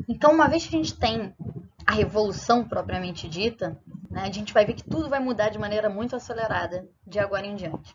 Então, uma vez que a gente tem a revolução propriamente dita, né, a gente vai ver que tudo vai mudar de maneira muito acelerada de agora em diante.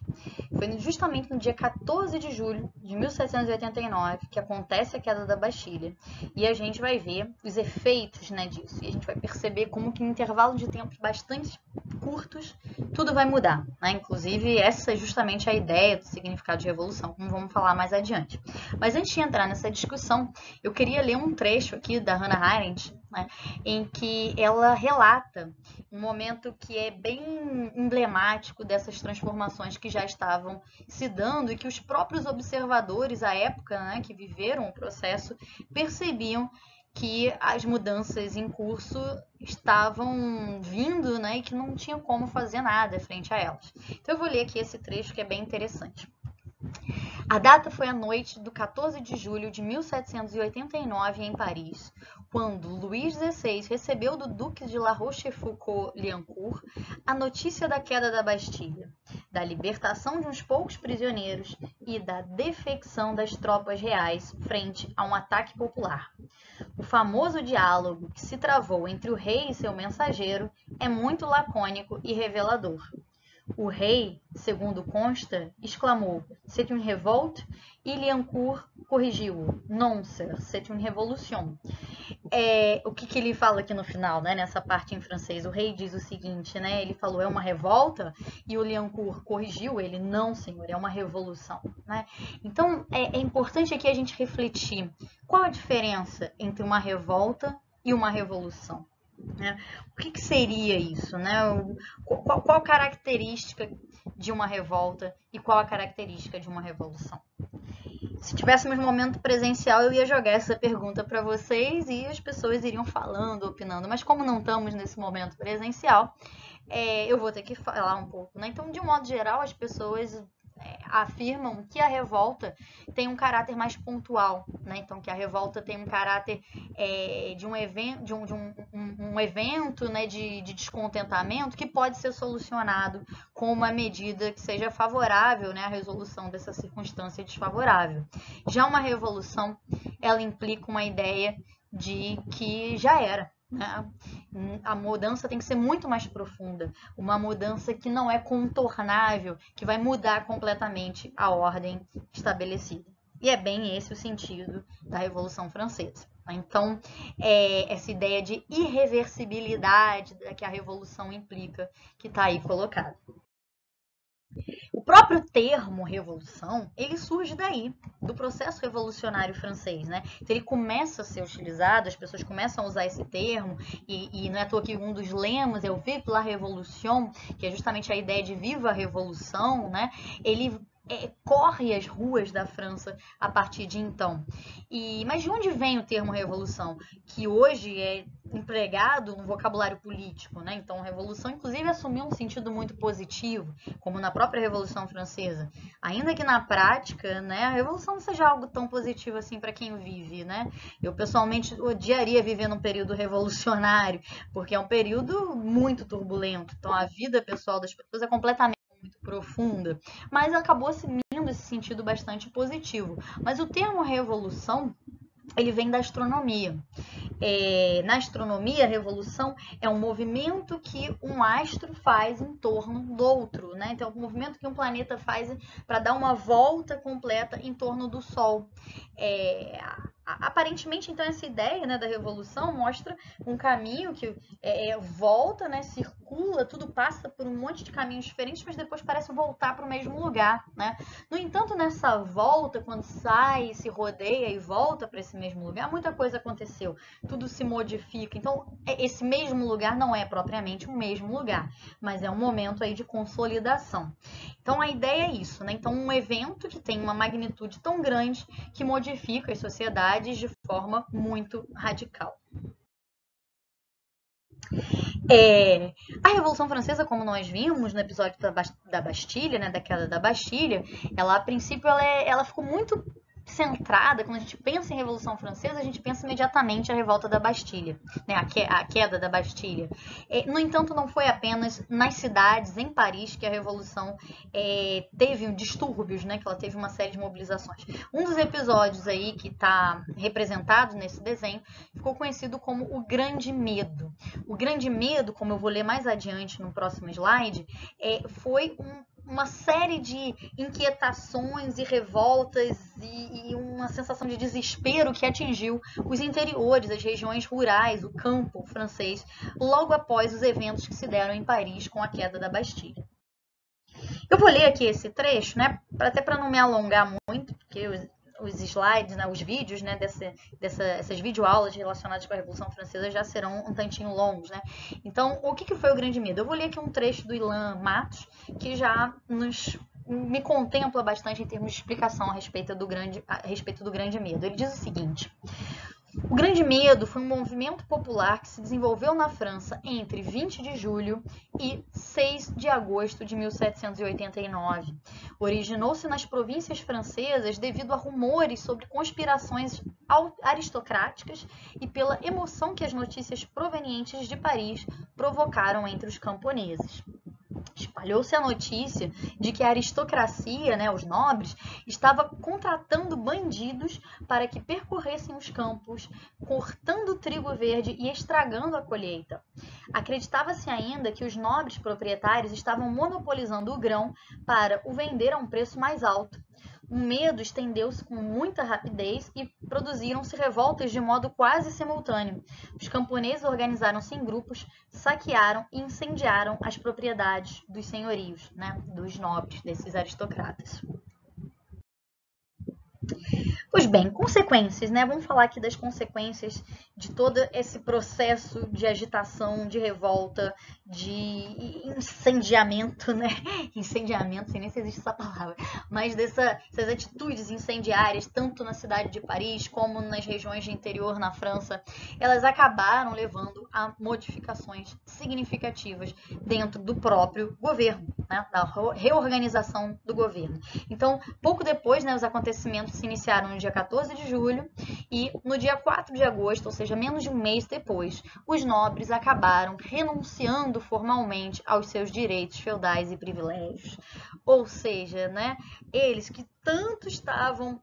Foi justamente no dia 14 de julho de 1789 que acontece a queda da Bastilha. E a gente vai ver os efeitos, né, disso. E a gente vai perceber como que em intervalo de tempos bastante curtos tudo vai mudar. Né? Inclusive, essa é justamente a ideia do significado de revolução, como vamos falar mais adiante. Mas antes de entrar nessa discussão, eu queria ler um trecho aqui da Hannah Arendt, né, em que ela relata um momento que é bem emblemático dessas transformações que já estavam se dando e que os próprios observadores à época, né, que viveram o processo, percebiam que as mudanças em curso estavam vindo, né, e que não tinha como fazer nada frente a elas. Então eu vou ler aqui esse trecho que é bem interessante. A data foi a noite do 14 de julho de 1789 em Paris, quando Luís XVI recebeu do Duque de La Rochefoucauld-Liancourt a notícia da queda da Bastilha, da libertação de uns poucos prisioneiros e da defecção das tropas reais frente a um ataque popular. O famoso diálogo que se travou entre o rei e seu mensageiro é muito lacônico e revelador. O rei, segundo consta, exclamou "C'est une révolte" e Liancourt corrigiu-o "Non, sir, c'est une révolution". O que ele fala aqui no final, né, nessa parte em francês? O rei diz o seguinte, né? Ele falou é uma revolta e o Liancourt corrigiu ele não, senhor, é uma revolução, né? Então é importante aqui a gente refletir qual a diferença entre uma revolta e uma revolução. Né? O que seria isso? Né? Qual característica de uma revolta e qual a característica de uma revolução? Se tivéssemos um momento presencial, eu ia jogar essa pergunta para vocês e as pessoas iriam falando, opinando. Mas como não estamos nesse momento presencial, eu vou ter que falar um pouco. Né? Então, de um modo geral, as pessoas afirmam que a revolta tem um caráter mais pontual, né? Então que a revolta tem um caráter de um evento, um evento, né, de descontentamento que pode ser solucionado com uma medida que seja favorável, né, à resolução dessa circunstância desfavorável. Já uma revolução, ela implica uma ideia de que já era. A mudança tem que ser muito mais profunda, uma mudança que não é contornável, que vai mudar completamente a ordem estabelecida. E é bem esse o sentido da Revolução Francesa. Então, essa ideia de irreversibilidade que a Revolução implica, que está aí colocada. O próprio termo revolução, ele surge daí, do processo revolucionário francês, né? Então ele começa a ser utilizado, as pessoas começam a usar esse termo, e não é à toa que um dos lemas é o Vive la Révolution, que é justamente a ideia de viva a revolução, né? Ele corre as ruas da França a partir de então. Mas de onde vem o termo revolução? Que hoje é empregado no vocabulário político, né? Então, revolução, inclusive, assumiu um sentido muito positivo, como na própria Revolução Francesa. Ainda que na prática, né, a revolução não seja algo tão positivo assim para quem vive, né? Eu pessoalmente odiaria viver num período revolucionário, porque é um período muito turbulento. Então, a vida pessoal das pessoas é completamente muito profunda, mas acabou assumindo esse sentido bastante positivo. Mas o termo revolução, ele vem da astronomia. Na astronomia, a revolução é um movimento que um astro faz em torno do outro, né? Então, é um movimento que um planeta faz para dar uma volta completa em torno do Sol. Aparentemente, então, essa ideia, né, da revolução mostra um caminho que volta, né, circula, tudo passa por um monte de caminhos diferentes, mas depois parece voltar para o mesmo lugar, né? No entanto, nessa volta, quando sai, se rodeia e volta para esse mesmo lugar, muita coisa aconteceu, tudo se modifica. Então, esse mesmo lugar não é propriamente o mesmo lugar, mas é um momento aí de consolidação. Então, a ideia é isso, né? Então, um evento que tem uma magnitude tão grande que modifica as sociedades de forma muito radical. A Revolução Francesa, como nós vimos no episódio da Bastilha, né, da queda da Bastilha, ela a princípio ela ficou muito centrada, quando a gente pensa em Revolução Francesa, a gente pensa imediatamente a revolta da Bastilha, né? A queda da Bastilha. No entanto, não foi apenas nas cidades, em Paris, que a Revolução teve distúrbios, né? Que ela teve uma série de mobilizações. Um dos episódios aí que está representado nesse desenho ficou conhecido como o Grande Medo. O Grande Medo, como eu vou ler mais adiante no próximo slide, foi uma série de inquietações e revoltas e uma sensação de desespero que atingiu os interiores, as regiões rurais, o campo francês, logo após os eventos que se deram em Paris com a queda da Bastilha. Eu vou ler aqui esse trecho, né, até para não me alongar muito, porque os slides, né, os vídeos, né, essas videoaulas relacionadas com a Revolução Francesa já serão um tantinho longos, né? Então, o que foi o Grande Medo? Eu vou ler aqui um trecho do Ilan Matos, que já me contempla bastante em termos de explicação a respeito do Grande Medo. Ele diz o seguinte: o Grande Medo foi um movimento popular que se desenvolveu na França entre 20 de julho e 6 de agosto de 1789. Originou-se nas províncias francesas devido a rumores sobre conspirações aristocráticas e pela emoção que as notícias provenientes de Paris provocaram entre os camponeses. Espalhou-se a notícia de que a aristocracia, né, os nobres, estava contratando bandidos para que percorressem os campos, cortando o trigo verde e estragando a colheita. Acreditava-se ainda que os nobres proprietários estavam monopolizando o grão para o vender a um preço mais alto. O medo estendeu-se com muita rapidez e produziram-se revoltas de modo quase simultâneo. Os camponeses organizaram-se em grupos, saquearam e incendiaram as propriedades dos senhorios, né, dos nobres, desses aristocratas. Pois bem, consequências, né? Vamos falar aqui das consequências de todo esse processo de agitação, de revolta, de incendiamento, né? Incendiamento, sem nem se existe essa palavra, mas dessas atitudes incendiárias, tanto na cidade de Paris como nas regiões de interior na França, elas acabaram levando a modificações significativas dentro do próprio governo, né? Da reorganização do governo. Então, pouco depois, né, os acontecimentos se iniciaram no dia 14 de julho e no dia 4 de agosto, ou seja, menos de um mês depois, os nobres acabaram renunciando formalmente aos seus direitos feudais e privilégios. Ou seja, né, eles que tanto estavam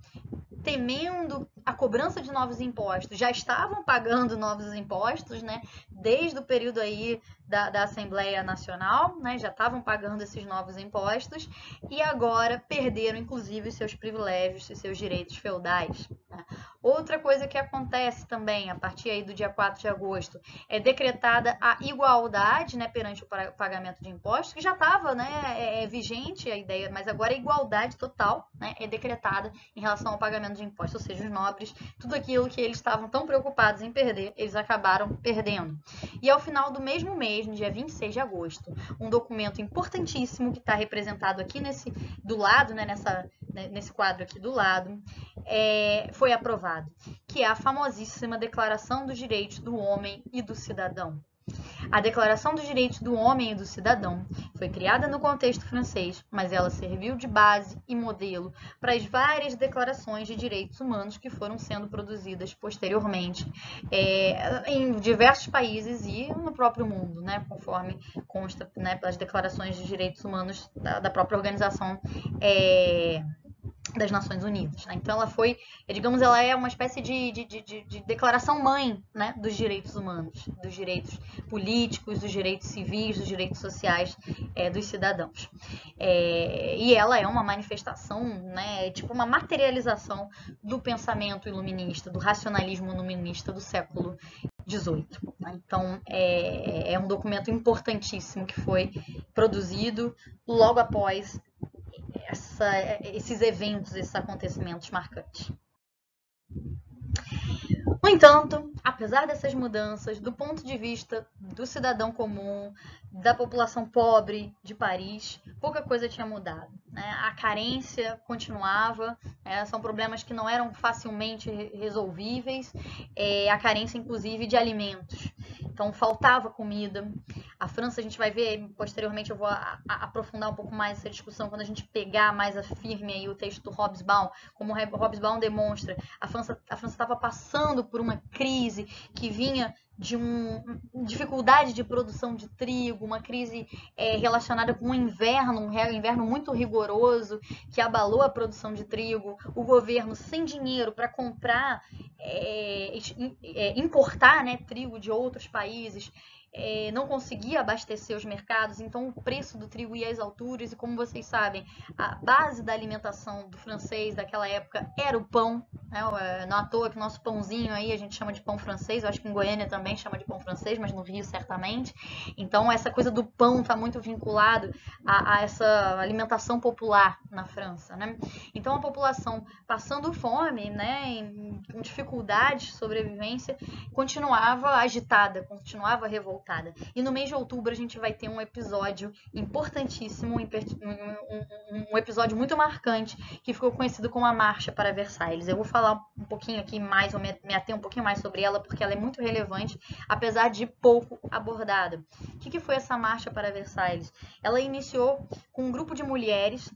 temendo a cobrança de novos impostos, já estavam pagando novos impostos, né? Desde o período aí da Assembleia Nacional, né? Já estavam pagando esses novos impostos e agora perderam, inclusive, os seus privilégios e seus direitos feudais, né? Outra coisa que acontece também, a partir aí do dia 4 de agosto, é decretada a igualdade, né, perante o pagamento de impostos, que já estava, né, vigente a ideia, mas agora a igualdade total, né, é decretada em relação ao pagamento de impostos, ou seja, os nobres, tudo aquilo que eles estavam tão preocupados em perder, eles acabaram perdendo. E ao final do mesmo mês, no dia 26 de agosto, um documento importantíssimo que está representado aqui do lado, né, nesse quadro aqui do lado, foi aprovado, que é a famosíssima Declaração dos Direitos do Homem e do Cidadão. A Declaração dos Direitos do Homem e do Cidadão foi criada no contexto francês, mas ela serviu de base e modelo para as várias declarações de direitos humanos que foram sendo produzidas posteriormente em diversos países e no próprio mundo, né, conforme consta, né, pelas declarações de direitos humanos da própria organização das Nações Unidas, né? Então ela foi, digamos, ela é uma espécie de declaração mãe, né, dos direitos humanos, dos direitos políticos, dos direitos civis, dos direitos sociais dos cidadãos. E ela é uma manifestação, né, tipo uma materialização do pensamento iluminista, do racionalismo iluminista do século XVIII. Então, é um documento importantíssimo que foi produzido logo após esses eventos, esses acontecimentos marcantes. No entanto, apesar dessas mudanças, do ponto de vista do cidadão comum, da população pobre de Paris, pouca coisa tinha mudado, né? A carência continuava, são problemas que não eram facilmente resolvíveis, a carência inclusive de alimentos. Então faltava comida, A França, a gente vai ver, posteriormente eu vou aprofundar um pouco mais essa discussão quando a gente pegar mais a firme aí o texto do Hobsbawm, como o Hobsbawm demonstra, a França estava passando por uma crise que vinha de uma dificuldade de produção de trigo, uma crise relacionada com um inverno muito rigoroso que abalou a produção de trigo, o governo sem dinheiro para comprar, importar, né, trigo de outros países, não conseguia abastecer os mercados, então o preço do trigo ia às alturas, e como vocês sabem, a base da alimentação do francês daquela época era o pão, né? Não à toa que o nosso pãozinho aí a gente chama de pão francês, eu acho que em Goiânia também chama de pão francês, mas no Rio certamente. Então essa coisa do pão está muito vinculado a essa alimentação popular na França, né? Então a população passando fome, né, com dificuldades de sobrevivência, continuava agitada, continuava revoltada. E no mês de outubro a gente vai ter um episódio importantíssimo, um episódio muito marcante, que ficou conhecido como a Marcha para Versailles. Eu vou falar um pouquinho aqui mais, ou me ater um pouquinho mais sobre ela, porque ela é muito relevante, apesar de pouco abordada. O que foi essa Marcha para Versailles? Ela iniciou com um grupo de mulheres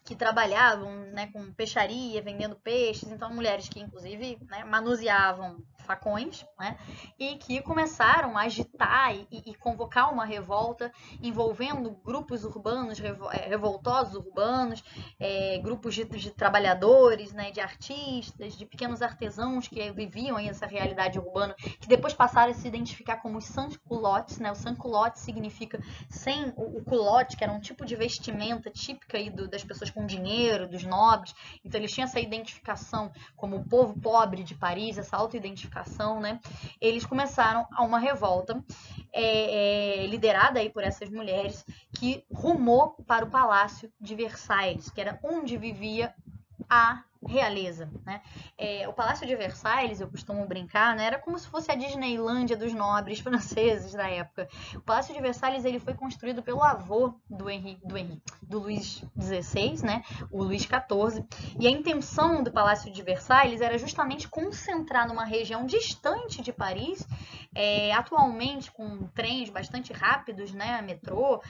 que trabalhavam, né, com peixaria, vendendo peixes, então mulheres que inclusive, né, manuseavam facões, né, e que começaram a agitar e convocar uma revolta envolvendo grupos urbanos, revoltosos urbanos, grupos de trabalhadores, né, de artistas, de pequenos artesãos que viviam aí essa realidade urbana, que depois passaram a se identificar como os sans-culottes, né, o sans-culotte significa sem o culotte, que era um tipo de vestimenta típica aí das pessoas com dinheiro, dos nobres, então eles tinham essa identificação como o povo pobre de Paris, essa autoidentificação, né? Eles começaram a uma revolta liderada aí por essas mulheres que rumou para o Palácio de Versailles, que era onde vivia a realeza, né? O Palácio de Versailles, eu costumo brincar, né? Era como se fosse a Disneylândia dos nobres franceses da época. O Palácio de Versailles ele foi construído pelo avô do Luís XVI, né? O Luís XIV. E a intenção do Palácio de Versailles era justamente concentrar numa região distante de Paris, atualmente com trens bastante rápidos, né? Metrô.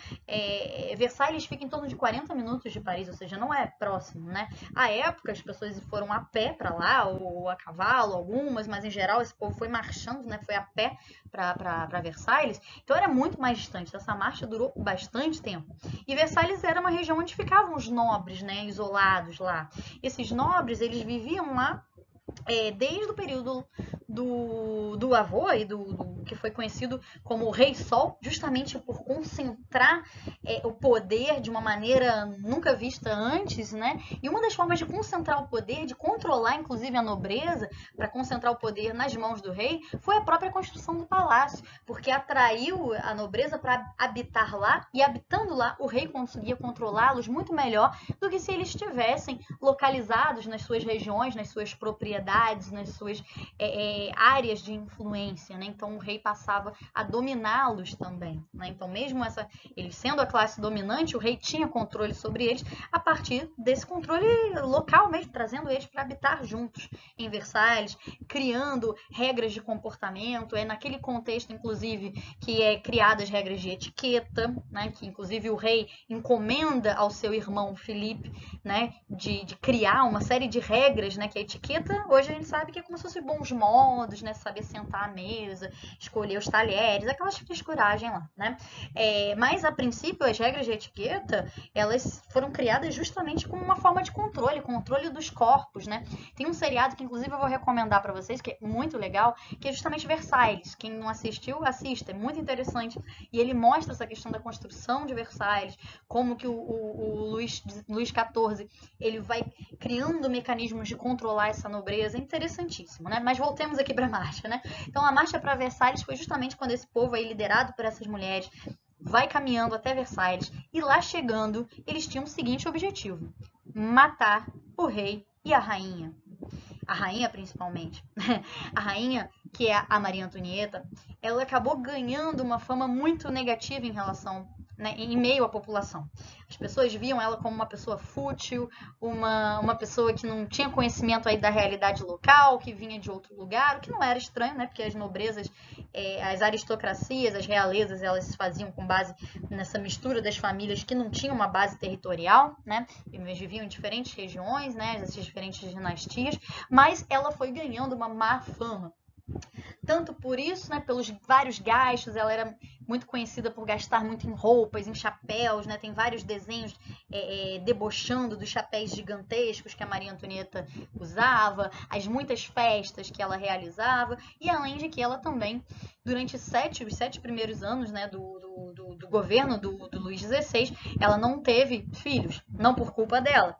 Versailles fica em torno de 40 minutos de Paris, ou seja, não é próximo, né? À época, as pessoas foram a pé para lá, ou a cavalo, algumas, mas em geral esse povo foi marchando, né? Foi a pé para Versailles. Então era muito mais distante. Essa marcha durou bastante tempo. E Versailles era uma região onde ficavam os nobres, né? Isolados lá. Esses nobres, eles viviam lá desde o período do avô e do que foi conhecido como o Rei Sol, justamente por concentrar o poder de uma maneira nunca vista antes, né? E uma das formas de concentrar o poder, de controlar inclusive a nobreza, para concentrar o poder nas mãos do rei, foi a própria construção do palácio, porque atraiu a nobreza para habitar lá, e habitando lá, o rei conseguia controlá-los muito melhor do que se eles estivessem localizados nas suas regiões, nas suas propriedades, nas suas áreas de influência, né? Então o rei passava a dominá-los também, né? Então mesmo eles sendo a classe dominante, o rei tinha controle sobre eles a partir desse controle local mesmo, trazendo eles para habitar juntos em Versalhes, criando regras de comportamento, naquele contexto inclusive que criadas regras de etiqueta, né? Que inclusive o rei encomenda ao seu irmão Felipe, né? De criar uma série de regras, né? Que a etiqueta hoje a gente sabe que é como se fosse bons modos, né? Saber sentar à mesa, escolher os talheres, aquelas frescuragens lá, né? Mas a princípio as regras de etiqueta, elas foram criadas justamente como uma forma de controle dos corpos, né? Tem um seriado que inclusive eu vou recomendar para vocês, que é muito legal, que é justamente Versailles. Quem não assistiu, assista, é muito interessante. E ele mostra essa questão da construção de Versailles, como que o Luís XIV, ele vai criando mecanismos de controlar essa nobreza. É interessantíssimo, né? Mas voltemos aqui para a marcha, né? Então a marcha para Versailles foi justamente quando esse povo aí, liderado por essas mulheres, vai caminhando até Versailles, e lá chegando, eles tinham o seguinte objetivo: matar o rei e a rainha. A rainha principalmente. A rainha, que é a Maria Antonieta, ela acabou ganhando uma fama muito negativa em relação né, em meio à população. As pessoas viam ela como uma pessoa fútil, uma pessoa que não tinha conhecimento aí da realidade local, que vinha de outro lugar, o que não era estranho, né? Porque as nobrezas, as aristocracias, as realezas, elas se faziam com base nessa mistura das famílias que não tinham uma base territorial, né? Eles viviam em diferentes regiões, né? Essas diferentes dinastias, mas ela foi ganhando uma má fama. Tanto por isso, né, pelos vários gastos, ela era muito conhecida por gastar muito em roupas, em chapéus, né? Tem vários desenhos debochando dos chapéus gigantescos que a Maria Antonieta usava, as muitas festas que ela realizava, e além de que ela também, durante os 7 primeiros anos, né, do governo do Luís XVI, ela não teve filhos, não por culpa dela.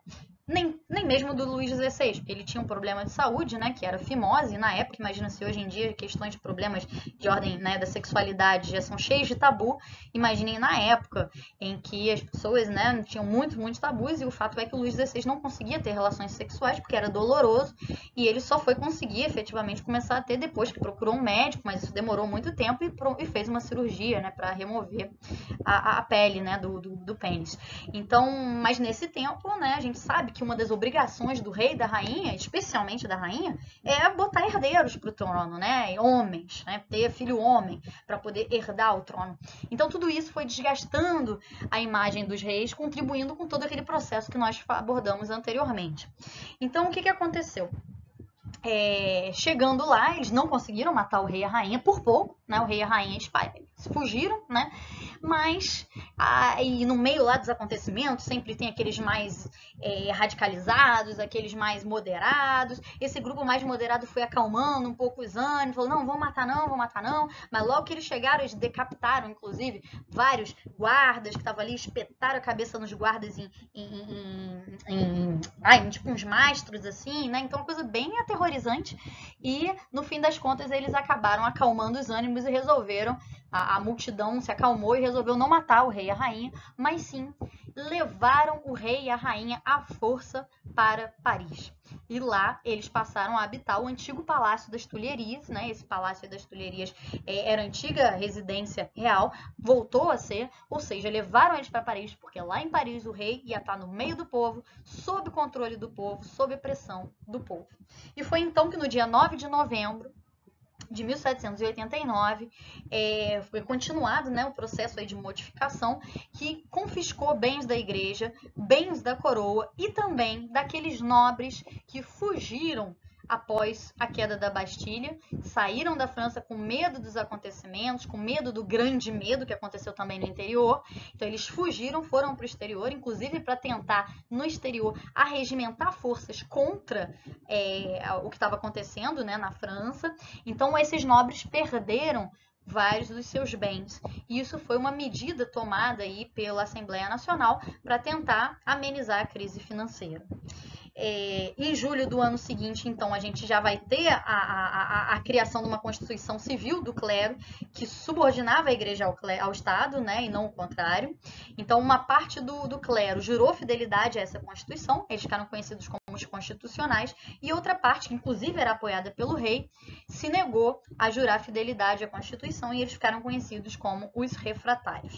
Nem mesmo do Luís XVI. Ele tinha um problema de saúde, né, que era fimose na época. Imagina se hoje em dia questões de problemas de ordem, né, da sexualidade já são cheios de tabu. Imaginem na época em que as pessoas, né, tinham muitos tabus, e o fato é que o Luís XVI não conseguia ter relações sexuais porque era doloroso, e ele só foi conseguir efetivamente começar a ter depois que procurou um médico, mas isso demorou muito tempo, e fez uma cirurgia, né, para remover a pele, né, do pênis. Então, mas nesse tempo, né, a gente sabe que uma das obrigações do rei e da rainha, especialmente da rainha, é botar herdeiros para o trono, né? Homens, né? Ter filho homem para poder herdar o trono. Então tudo isso foi desgastando a imagem dos reis, contribuindo com todo aquele processo que nós abordamos anteriormente. Então o que aconteceu? Chegando lá, eles não conseguiram matar o rei e a rainha por pouco, né? O rei e a rainha fugiram, né? Mas aí no meio lá dos acontecimentos sempre tem aqueles mais radicalizados, aqueles mais moderados. Esse grupo mais moderado foi acalmando um pouco os ânimos, falou, não, vão matar não. Mas logo que eles chegaram, eles decapitaram, inclusive, vários guardas que estavam ali, espetaram a cabeça nos guardas tipo uns mastros, assim, né? Então, uma coisa bem aterrorizante. E, no fim das contas, eles acabaram acalmando os ânimos e resolveram, a multidão se acalmou e resolveu não matar o rei e a rainha, mas sim levaram o rei e a rainha à força para Paris. E lá eles passaram a habitar o antigo Palácio das Tulherias, né? Esse Palácio das Tulherias era a antiga residência real, voltou a ser, ou seja, levaram eles para Paris, porque lá em Paris o rei ia estar no meio do povo, sob controle do povo, sob pressão do povo. E foi então que no dia 9 de novembro de 1789, foi continuado, né, o processo aí de modificação que confiscou bens da igreja, bens da coroa e também daqueles nobres que fugiram após a queda da Bastilha, saíram da França com medo dos acontecimentos, com medo do grande medo que aconteceu também no interior. Então eles fugiram, foram para o exterior, inclusive para tentar no exterior arregimentar forças contra o que estava acontecendo, né, na França. Então esses nobres perderam vários dos seus bens. E isso foi uma medida tomada aí pela Assembleia Nacional para tentar amenizar a crise financeira. Em julho do ano seguinte, então, a gente já vai ter a criação de uma Constituição Civil do clero, que subordinava a igreja ao Estado, né, e não o contrário. Então, uma parte do clero jurou fidelidade a essa Constituição, eles ficaram conhecidos como os constitucionais, e outra parte, que inclusive era apoiada pelo rei, se negou a jurar fidelidade à Constituição, e eles ficaram conhecidos como os refratários.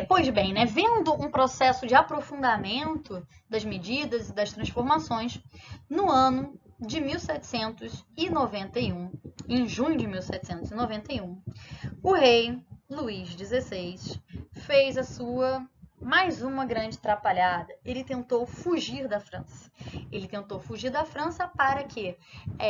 Pois bem, né, vendo um processo de aprofundamento das medidas e das transformações, no ano de 1791, em junho de 1791, o rei Luís XVI fez a sua mais uma grande trapalhada. Ele tentou fugir da França. Ele tentou fugir da França para que,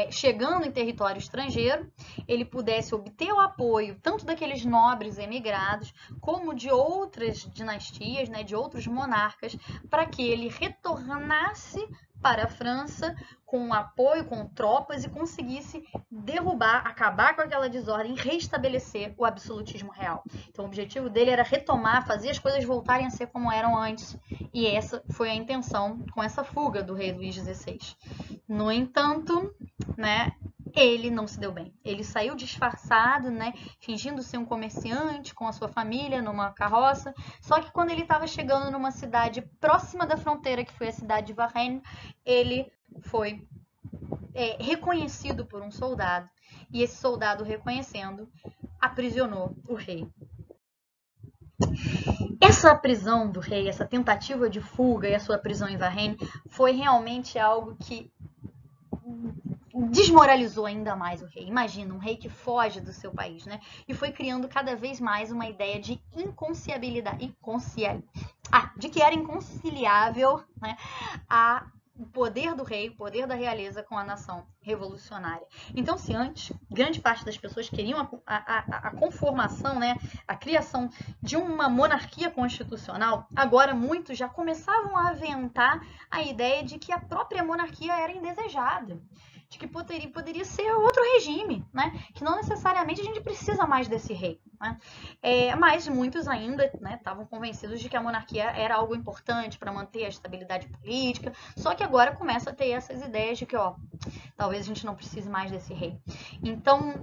chegando em território estrangeiro, ele pudesse obter o apoio tanto daqueles nobres emigrados, como de outras dinastias, né, de outros monarcas, para que ele retornasse para a França com apoio, com tropas, e conseguisse derrubar, acabar com aquela desordem e restabelecer o absolutismo real. Então o objetivo dele era retomar, fazer as coisas voltarem a ser como eram antes, e essa foi a intenção com essa fuga do rei Luís XVI. No entanto, né, ele não se deu bem. Ele saiu disfarçado, né, fingindo ser um comerciante com a sua família numa carroça. Só que quando ele estava chegando numa cidade próxima da fronteira, que foi a cidade de Varennes, ele foi reconhecido por um soldado. E esse soldado, reconhecendo, aprisionou o rei. essa prisão do rei, essa tentativa de fuga e a sua prisão em Varenne foi realmente algo que desmoralizou ainda mais o rei. Imagina, um rei que foge do seu país, né? E foi criando cada vez mais uma ideia de inconciliabilidade, de que era inconciliável, né, o poder do rei, o poder da realeza com a nação revolucionária. Então, se antes grande parte das pessoas queriam a conformação, né, a criação de uma monarquia constitucional, agora muitos já começavam a aventar a ideia de que a própria monarquia era indesejada, de que poderia ser outro regime, né? Que não necessariamente a gente precisa mais desse rei, né? Mas muitos ainda, né, estavam convencidos de que a monarquia era algo importante para manter a estabilidade política, só que agora começa a ter essas ideias de que, talvez a gente não precise mais desse rei. Então,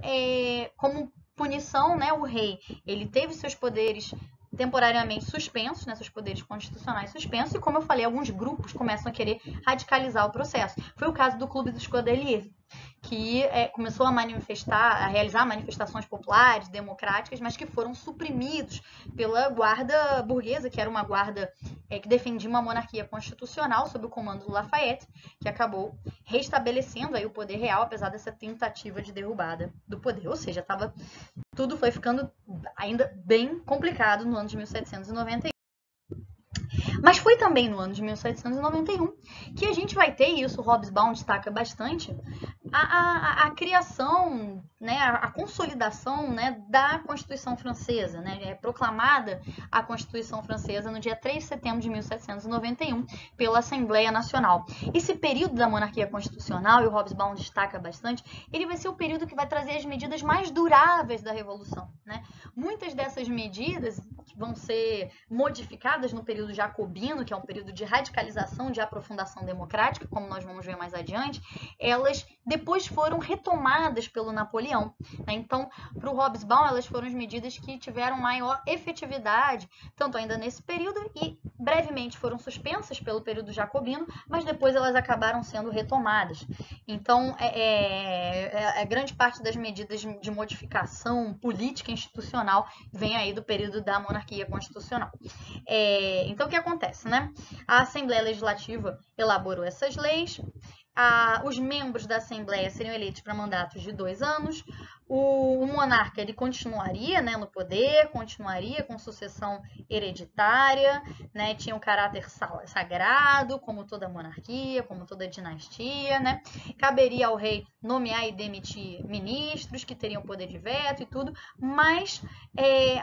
como punição, né, o rei, ele teve seus poderes temporariamente suspensos, né, seus poderes constitucionais suspensos, e como eu falei, alguns grupos começam a querer radicalizar o processo. Foi o caso do Clube dos Cordeliers, que começou a realizar manifestações populares, democráticas, mas que foram suprimidos pela guarda burguesa, que era uma guarda que defendia uma monarquia constitucional sob o comando do Lafayette, que acabou restabelecendo aí o poder real, apesar dessa tentativa de derrubada do poder. Ou seja, tudo foi ficando ainda bem complicado no ano de 1791. Mas foi também no ano de 1791 que a gente vai ter, e isso o Hobsbawm destaca bastante, a criação, né, a consolidação, né, da Constituição Francesa. Né, é proclamada a Constituição Francesa no dia 3 de setembro de 1791 pela Assembleia Nacional. Esse período da monarquia constitucional, e o Hobsbawm destaca bastante, ele vai ser o período que vai trazer as medidas mais duráveis da Revolução. Né? Muitas dessas medidas que vão ser modificadas no período jacobino, que é um período de radicalização, de aprofundação democrática, como nós vamos ver mais adiante, elas depois foram retomadas pelo Napoleão. Né? Então, para o Hobsbawm, elas foram as medidas que tiveram maior efetividade, tanto ainda nesse período, e brevemente foram suspensas pelo período jacobino, mas depois elas acabaram sendo retomadas. Então, grande parte das medidas de modificação política e institucional vem aí do período da monarquia constitucional. Então, o que acontece, né? A Assembleia Legislativa elaborou essas leis, os membros da Assembleia seriam eleitos para mandatos de 2 anos, o monarca ele continuaria, né, no poder, continuaria com sucessão hereditária, né, tinha um caráter sagrado, como toda monarquia, como toda dinastia, né, caberia ao rei nomear e demitir ministros que teriam poder de veto e tudo, mas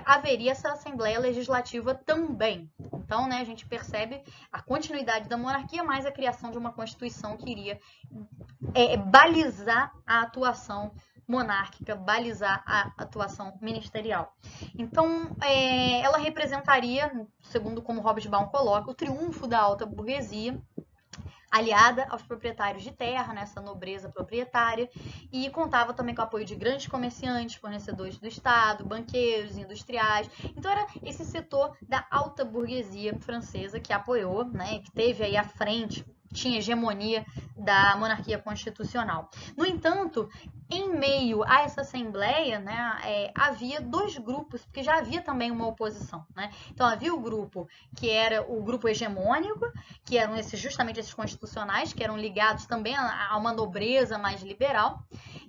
haveria essa Assembleia Legislativa também. Então, né, a gente percebe a continuidade da monarquia, mais a criação de uma Constituição que iria balizar a atuação monárquica, balizar a atuação ministerial. Então, ela representaria, segundo como Hobsbawm coloca, o triunfo da alta burguesia, aliada aos proprietários de terra, nessa nobreza proprietária, e contava também com o apoio de grandes comerciantes, fornecedores do Estado, banqueiros, industriais. Então, era esse setor da alta burguesia francesa que apoiou, né, que teve aí à frente, tinha hegemonia da monarquia constitucional. No entanto, em meio a essa assembleia, né, havia 2 grupos, porque já havia também uma oposição. Né? Então, havia o grupo que era o grupo hegemônico, que eram justamente esses constitucionais, que eram ligados também a uma nobreza mais liberal,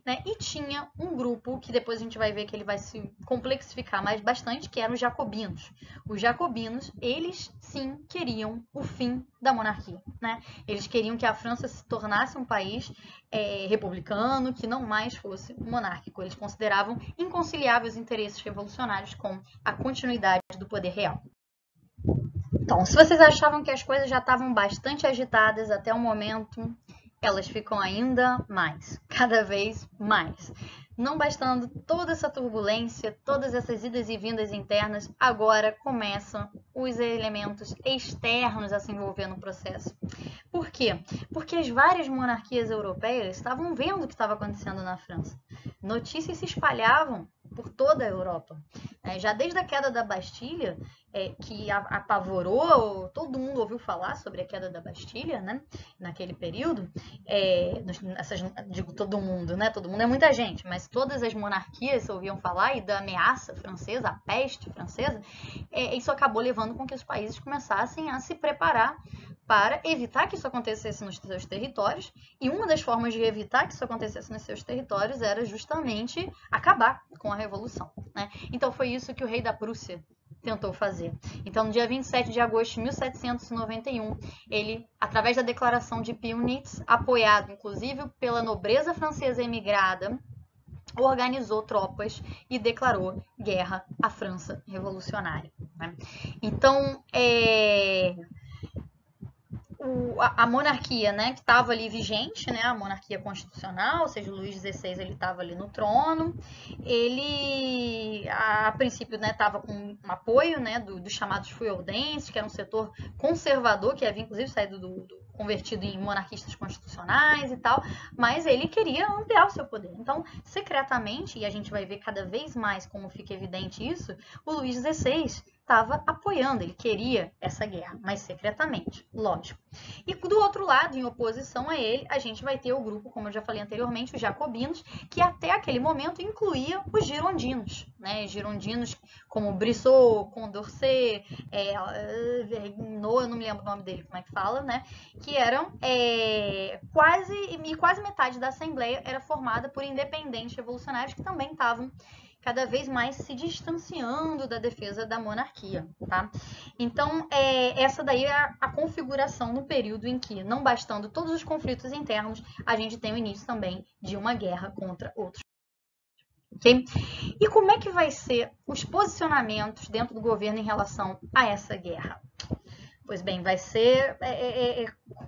né? E tinha um grupo que depois a gente vai ver que ele vai se complexificar mais bastante, que eram os jacobinos. Os jacobinos, eles sim queriam o fim da monarquia. Né? Eles queriam que a França se tornasse um país republicano, que não mais fosse monárquico. Eles consideravam inconciliáveis os interesses revolucionários com a continuidade do poder real. Então, se vocês achavam que as coisas já estavam bastante agitadas até o momento, elas ficam ainda mais, cada vez mais. Não bastando toda essa turbulência, todas essas idas e vindas internas, agora começam os elementos externos a se envolver no processo. Por quê? Porque as várias monarquias europeias estavam vendo o que estava acontecendo na França. Notícias se espalhavam por toda a Europa. Já desde a queda da Bastilha, que apavorou, todo mundo ouviu falar sobre a queda da Bastilha, né? Naquele período, digo todo mundo, né? Todo mundo é muita gente, mas todas as monarquias ouviam falar, e da ameaça francesa, a peste francesa, isso acabou levando com que os países começassem a se preparar para evitar que isso acontecesse nos seus territórios, e uma das formas de evitar que isso acontecesse nos seus territórios era justamente acabar com a Revolução, né? Então foi isso que o rei da Prússia tentou fazer. Então, no dia 27 de agosto de 1791, ele, através da declaração de Pillnitz, apoiado inclusive pela nobreza francesa emigrada, organizou tropas e declarou guerra à França revolucionária, né? Então, a monarquia, né, que estava ali vigente, né, a monarquia constitucional, ou seja, o Luís XVI ele estava ali no trono, ele a princípio, né, estava com um apoio, né, dos chamados feudenses, que era um setor conservador, que havia inclusive saído convertido em monarquistas constitucionais e tal, mas ele queria ampliar o seu poder. Então, secretamente, e a gente vai ver cada vez mais como fica evidente isso, o Luís XVI estava apoiando, ele queria essa guerra, mas secretamente, lógico. E do outro lado, em oposição a ele, a gente vai ter o grupo, como eu já falei anteriormente, os jacobinos, que até aquele momento incluía os girondinos, né? Girondinos como Brissot, Condorcet, Vergniaud, eu não me lembro o nome dele, como é que fala, né? Que eram quase metade da Assembleia era formada por independentes revolucionários que também estavam cada vez mais se distanciando da defesa da monarquia, tá? Então, essa daí é a configuração no período em que, não bastando todos os conflitos internos, a gente tem o início também de uma guerra contra outros. Okay? E como é que vai ser os posicionamentos dentro do governo em relação a essa guerra? Pois bem, vai ser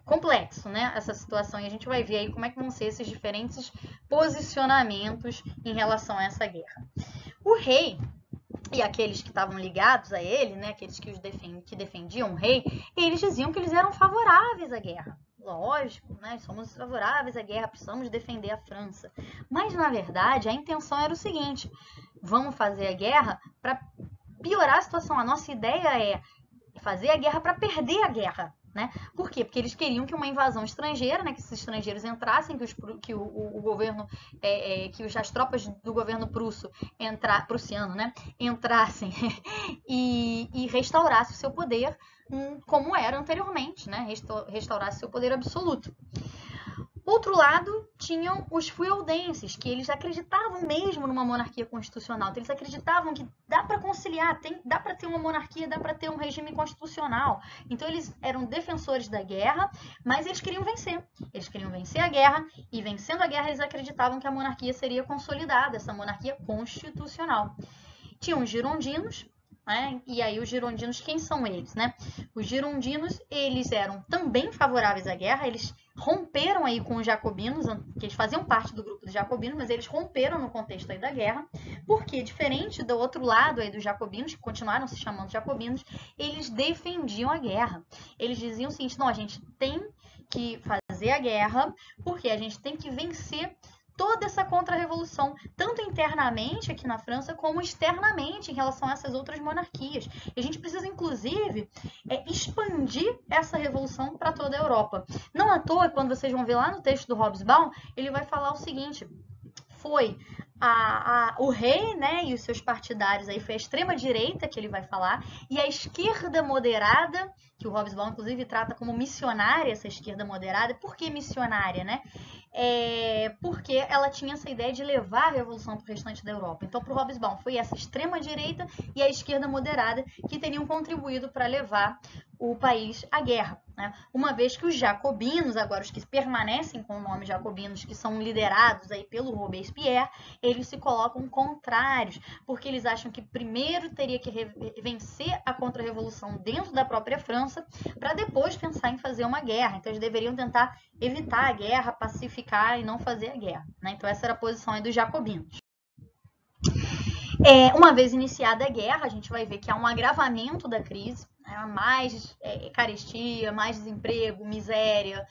complexo, né, essa situação, e a gente vai ver aí como é que vão ser esses diferentes posicionamentos em relação a essa guerra. O rei e aqueles que estavam ligados a ele, né, aqueles que defendiam o rei, eles diziam que eles eram favoráveis à guerra. Lógico, né, somos favoráveis à guerra, precisamos defender a França. Mas, na verdade, a intenção era o seguinte: vamos fazer a guerra para piorar a situação. A nossa ideia é fazer a guerra para perder a guerra, né? Por quê? Porque eles queriam que uma invasão estrangeira, né, que esses estrangeiros entrassem, que o governo, que as tropas do governo prussiano, né, entrassem e restaurasse o seu poder como era anteriormente, né? Restaurasse o seu poder absoluto. Outro lado, tinham os feudenses, que eles acreditavam mesmo numa monarquia constitucional. Então, eles acreditavam que dá para conciliar, dá para ter uma monarquia, dá para ter um regime constitucional. Então, eles eram defensores da guerra, mas eles queriam vencer. Eles queriam vencer a guerra, e vencendo a guerra, eles acreditavam que a monarquia seria consolidada, essa monarquia constitucional. Tinham os girondinos, né? E aí os girondinos, quem são eles, né? Os girondinos, eles eram também favoráveis à guerra, eles romperam aí com os jacobinos, que eles faziam parte do grupo dos jacobinos, mas eles romperam no contexto aí da guerra, porque diferente do outro lado aí dos jacobinos, que continuaram se chamando jacobinos, eles defendiam a guerra. Eles diziam o seguinte: não, a gente tem que fazer a guerra porque a gente tem que vencer toda essa contra-revolução, tanto internamente aqui na França, como externamente em relação a essas outras monarquias. E a gente precisa, inclusive, expandir essa revolução para toda a Europa. Não à toa, quando vocês vão ver lá no texto do Hobsbawm, ele vai falar o seguinte: foi o rei, né, e os seus partidários, aí foi a extrema-direita que ele vai falar, e a esquerda moderada, que o Hobsbawm, inclusive, trata como missionária, essa esquerda moderada. Por que missionária, né? Porque ela tinha essa ideia de levar a revolução para o restante da Europa. Então, para o Hobsbawm, foi essa extrema-direita e a esquerda moderada que teriam contribuído para levar o país à guerra, né? Uma vez que os jacobinos, agora os que permanecem com o nome jacobinos, que são liderados aí pelo Robespierre, eles se colocam contrários, porque eles acham que primeiro teria que vencer a contra-revolução dentro da própria França, para depois pensar em fazer uma guerra. Então, eles deveriam tentar evitar a guerra, pacificar e não fazer a guerra, né? Então, essa era a posição aí dos jacobinos. Uma vez iniciada a guerra, a gente vai ver que há um agravamento da crise. mais carestia, mais desemprego, miséria,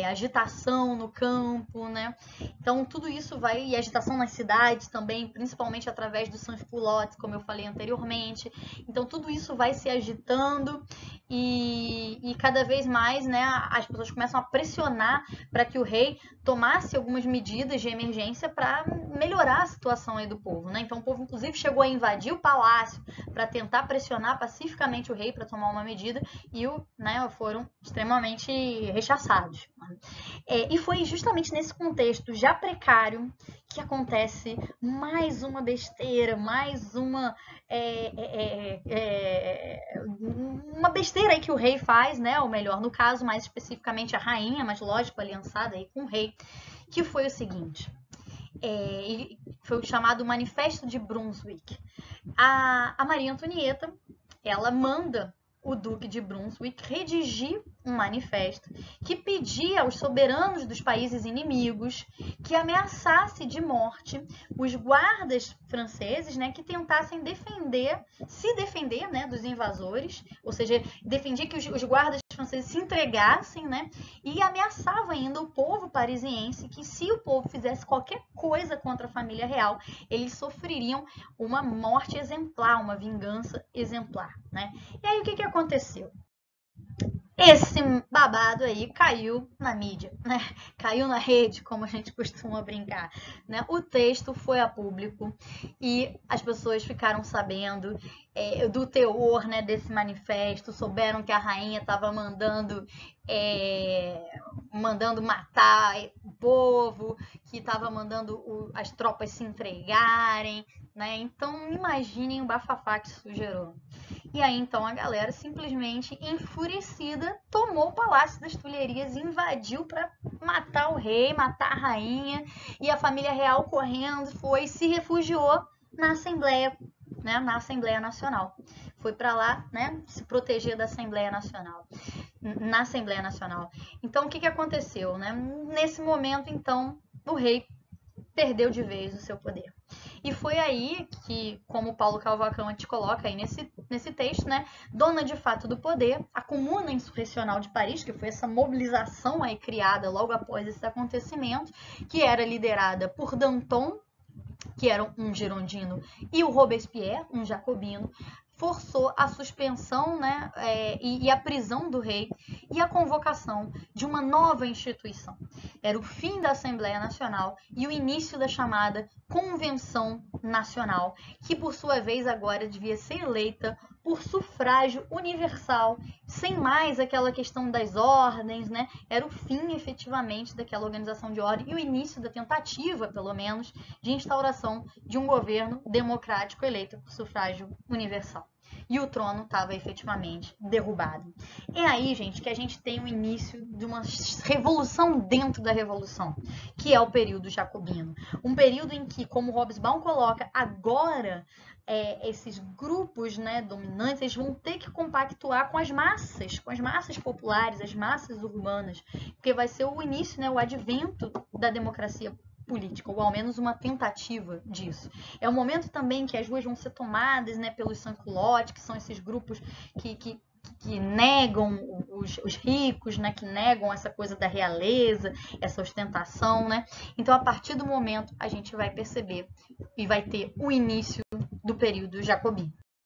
agitação no campo, né? Então tudo isso vai, e agitação nas cidades também, principalmente através dos sans-culottes, como eu falei anteriormente. Então tudo isso vai se agitando e cada vez mais, né, as pessoas começam a pressionar para que o rei tomasse algumas medidas de emergência para melhorar a situação aí do povo, né? Então o povo inclusive chegou a invadir o palácio para tentar pressionar pacificamente o rei para tomar uma medida e foram extremamente rechaçados. E foi justamente nesse contexto já precário que acontece mais uma besteira, mais uma besteira aí que o rei faz, né? Ou melhor, no caso, mais especificamente a rainha, mas lógico, aliançada aí com o rei, que foi o seguinte. Foi o chamado Manifesto de Brunswick. A Maria Antonieta, ela manda o Duque de Brunswick redigir um manifesto que pedia aos soberanos dos países inimigos que ameaçasse de morte os guardas franceses, né, que tentassem se defender, né, dos invasores, ou seja, defendia que os guardas franceses se entregassem, né, e ameaçava ainda o povo parisiense que se o povo fizesse qualquer coisa contra a família real, eles sofreriam uma morte exemplar, uma vingança exemplar, né? E aí o que aconteceu? Esse babado aí caiu na mídia, né? Caiu na rede, como a gente costuma brincar, né? O texto foi a público e as pessoas ficaram sabendo do teor, né, desse manifesto, souberam que a rainha estava mandando matar o povo, que estava mandando as tropas se entregarem, né? Então imaginem o bafafá que isso gerou. E aí, então, a galera simplesmente enfurecida tomou o Palácio das Tulherias e invadiu para matar o rei, matar a rainha. E a família real correndo foi e se refugiou na Assembleia, né, na Assembleia Nacional. Foi para lá, né, se proteger da Assembleia Nacional. Na Assembleia Nacional. Então, o que aconteceu, né? Nesse momento, então, o rei perdeu de vez o seu poder. E foi aí que, como Paulo Cavalcante coloca aí nesse texto, né, dona de fato do poder, a Comuna Insurrecional de Paris, que foi essa mobilização aí criada logo após esse acontecimento, que era liderada por Danton, que era um girondino, e o Robespierre, um jacobino, forçou a suspensão, né, e a prisão do rei e a convocação de uma nova instituição. Era o fim da Assembleia Nacional e o início da chamada Convenção Nacional, que por sua vez agora devia ser eleita por sufrágio universal, sem mais aquela questão das ordens, né? Era o fim efetivamente daquela organização de ordem e o início da tentativa, pelo menos, de instauração de um governo democrático eleito por sufrágio universal. E o trono estava efetivamente derrubado. É aí, gente, que a gente tem o início de uma revolução dentro da revolução, que é o período jacobino. Um período em que, como Hobsbawm coloca, agora esses grupos, né, dominantes, eles vão ter que compactuar com as massas populares, as massas urbanas, porque vai ser o início, né, o advento da democracia política, ou ao menos uma tentativa disso. É um momento também que as ruas vão ser tomadas, né, pelos sans-culottes, que são esses grupos que negam os ricos, né, que negam essa coisa da realeza, essa ostentação, né? Então, a partir do momento, a gente vai perceber e vai ter o início do período jacobino.